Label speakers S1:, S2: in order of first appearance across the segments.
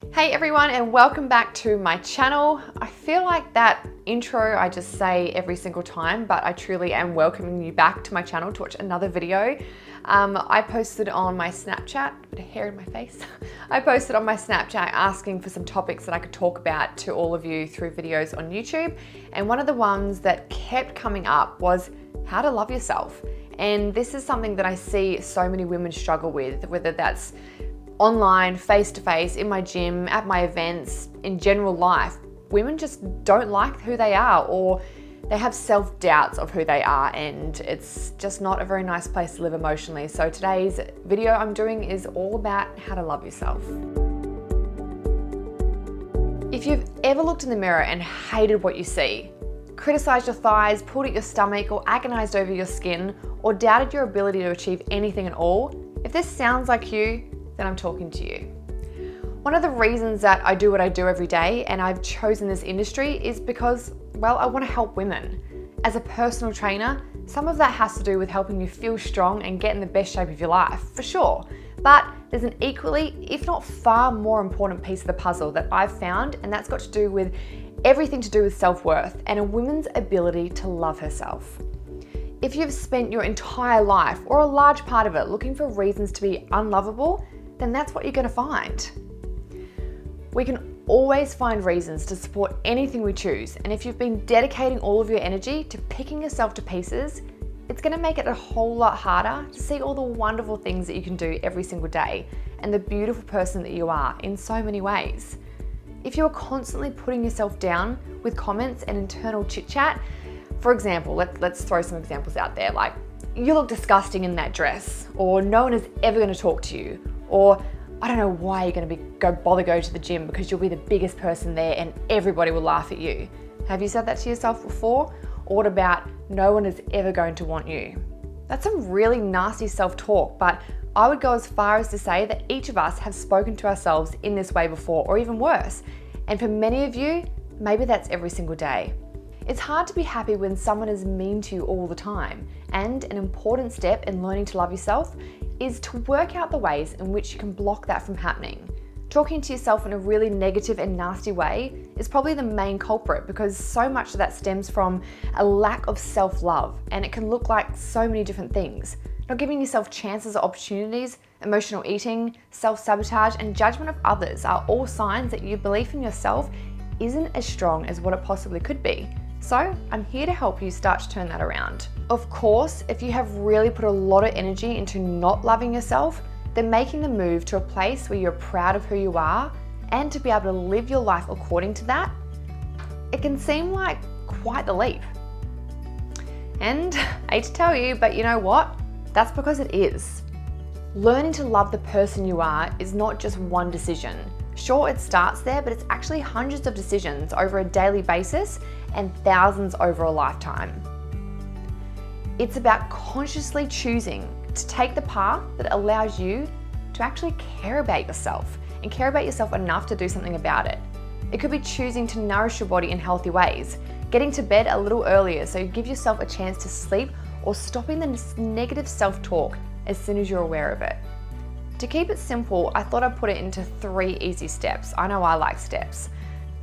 S1: Hey everyone, and welcome back to my channel. I feel like that intro I just say every single time, but I truly am welcoming you back to my channel to watch another video. I posted on my Snapchat, a bit of hair in my face. I posted on my Snapchat asking for some topics that I could talk about to all of you through videos on YouTube. And one of the ones that kept coming up was how to love yourself. And this is something that I see so many women struggle with, whether that's online, face-to-face, in my gym, at my events, in general life. Women just don't like who they are, or they have self-doubts of who they are, and it's just not a very nice place to live emotionally. So today's video I'm doing is all about how to love yourself. If you've ever looked in the mirror and hated what you see, criticized your thighs, pulled at your stomach, or agonized over your skin, or doubted your ability to achieve anything at all, if this sounds like you, then I'm talking to you. One of the reasons that I do what I do every day and I've chosen this industry is because, well, I want to help women. As a personal trainer, some of that has to do with helping you feel strong and get in the best shape of your life, for sure. But there's an equally, if not far more important piece of the puzzle that I've found, and that's got to do with everything to do with self-worth and a woman's ability to love herself. If you've spent your entire life, or a large part of it, looking for reasons to be unlovable, then that's what you're going to find. We can always find reasons to support anything we choose, and if you've been dedicating all of your energy to picking yourself to pieces, it's going to make it a whole lot harder to see all the wonderful things that you can do every single day and the beautiful person that you are in so many ways. If you're constantly putting yourself down with comments and internal chit-chat, for example, let's throw some examples out there, like, you look disgusting in that dress, or no one is ever going to talk to you, or I don't know why you're going to bother go to the gym because you'll be the biggest person there and everybody will laugh at you. Have you said that to yourself before? Or what about no one is ever going to want you? That's some really nasty self-talk, but I would go as far as to say that each of us have spoken to ourselves in this way before, or even worse. And for many of you, maybe that's every single day. It's hard to be happy when someone is mean to you all the time, and an important step in learning to love yourself is to work out the ways in which you can block that from happening. Talking to yourself in a really negative and nasty way is probably the main culprit, because so much of that stems from a lack of self-love, and it can look like so many different things. Not giving yourself chances or opportunities, emotional eating, self-sabotage, and judgment of others are all signs that your belief in yourself isn't as strong as what it possibly could be. So I'm here to help you start to turn that around. Of course, if you have really put a lot of energy into not loving yourself, then making the move to a place where you're proud of who you are and to be able to live your life according to that, it can seem like quite the leap. And I hate to tell you, but you know what? That's because it is. Learning to love the person you are is not just one decision. Sure, it starts there, but it's actually hundreds of decisions over a daily basis and thousands over a lifetime. It's about consciously choosing to take the path that allows you to actually care about yourself and care about yourself enough to do something about it. It could be choosing to nourish your body in healthy ways, getting to bed a little earlier so you give yourself a chance to sleep, or stopping the negative self-talk as soon as you're aware of it. To keep it simple, I thought I'd put it into 3 easy steps. I know I like steps.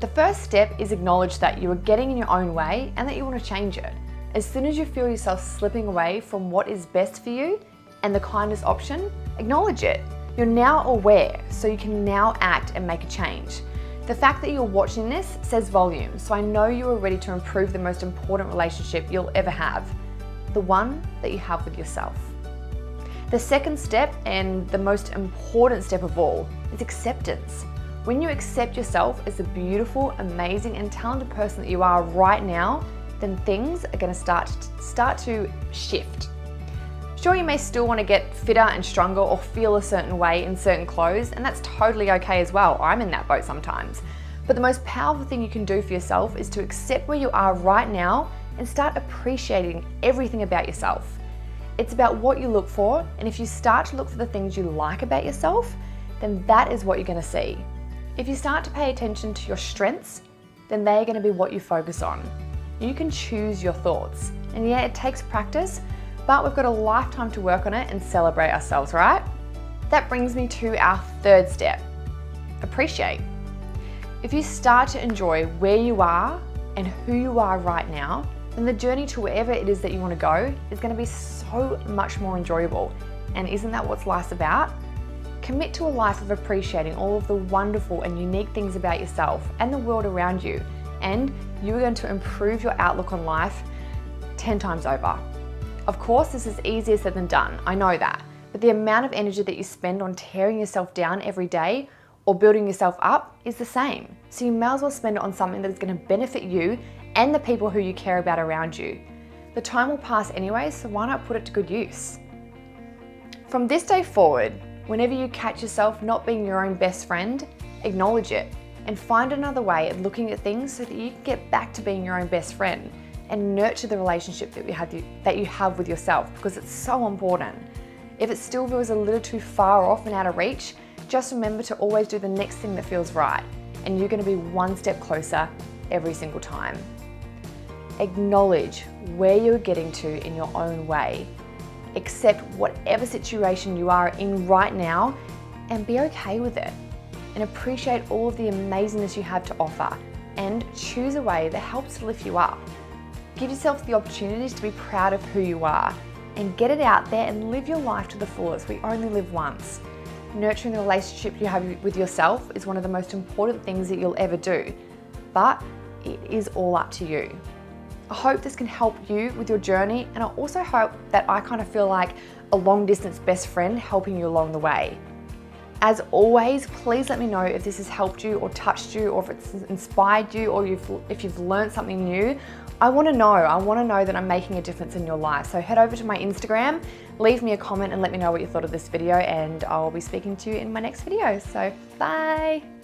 S1: The first step is acknowledge that you are getting in your own way and that you want to change it. As soon as you feel yourself slipping away from what is best for you and the kindest option, acknowledge it. You're now aware, so you can now act and make a change. The fact that you're watching this says volumes, so I know you are ready to improve the most important relationship you'll ever have, the one that you have with yourself. The second step, and the most important step of all, is acceptance. When you accept yourself as the beautiful, amazing, and talented person that you are right now, then things are going to start to shift. Sure, you may still want to get fitter and stronger or feel a certain way in certain clothes, and that's totally okay as well. I'm in that boat sometimes. But the most powerful thing you can do for yourself is to accept where you are right now and start appreciating everything about yourself. It's about what you look for, and if you start to look for the things you like about yourself, then that is what you're going to see. If you start to pay attention to your strengths, then they're going to be what you focus on. You can choose your thoughts, and yeah, it takes practice, but we've got a lifetime to work on it and celebrate ourselves, right? That brings me to our third step. appreciate. If you start to enjoy where you are and who you are right now, then the journey to wherever it is that you want to go is going to be so much more enjoyable. And isn't that what life's about? Commit to a life of appreciating all of the wonderful and unique things about yourself and the world around you, and you are going to improve your outlook on life 10 times over. Of course, this is easier said than done, I know that, but the amount of energy that you spend on tearing yourself down every day or building yourself up is the same. So you may as well spend it on something that is going to benefit you and the people who you care about around you. The time will pass anyway, so why not put it to good use? From this day forward, whenever you catch yourself not being your own best friend, acknowledge it and find another way of looking at things so that you can get back to being your own best friend and nurture the relationship that you have with yourself, because it's so important. If it still feels a little too far off and out of reach, just remember to always do the next thing that feels right, and you're going to be one step closer every single time. Acknowledge where you're getting to in your own way. Accept whatever situation you are in right now and be okay with it. And appreciate all of the amazingness you have to offer, and choose a way that helps to lift you up. Give yourself the opportunities to be proud of who you are and get it out there and live your life to the fullest. We only live once. Nurturing the relationship you have with yourself is one of the most important things that you'll ever do, but it is all up to you. I hope this can help you with your journey, and I also hope that I kind of feel like a long distance best friend helping you along the way. As always, please let me know if this has helped you or touched you, or if it's inspired you, or if you've learned something new. I want to know that I'm making a difference in your life. So head over to my Instagram, leave me a comment and let me know what you thought of this video, and I'll be speaking to you in my next video. So bye.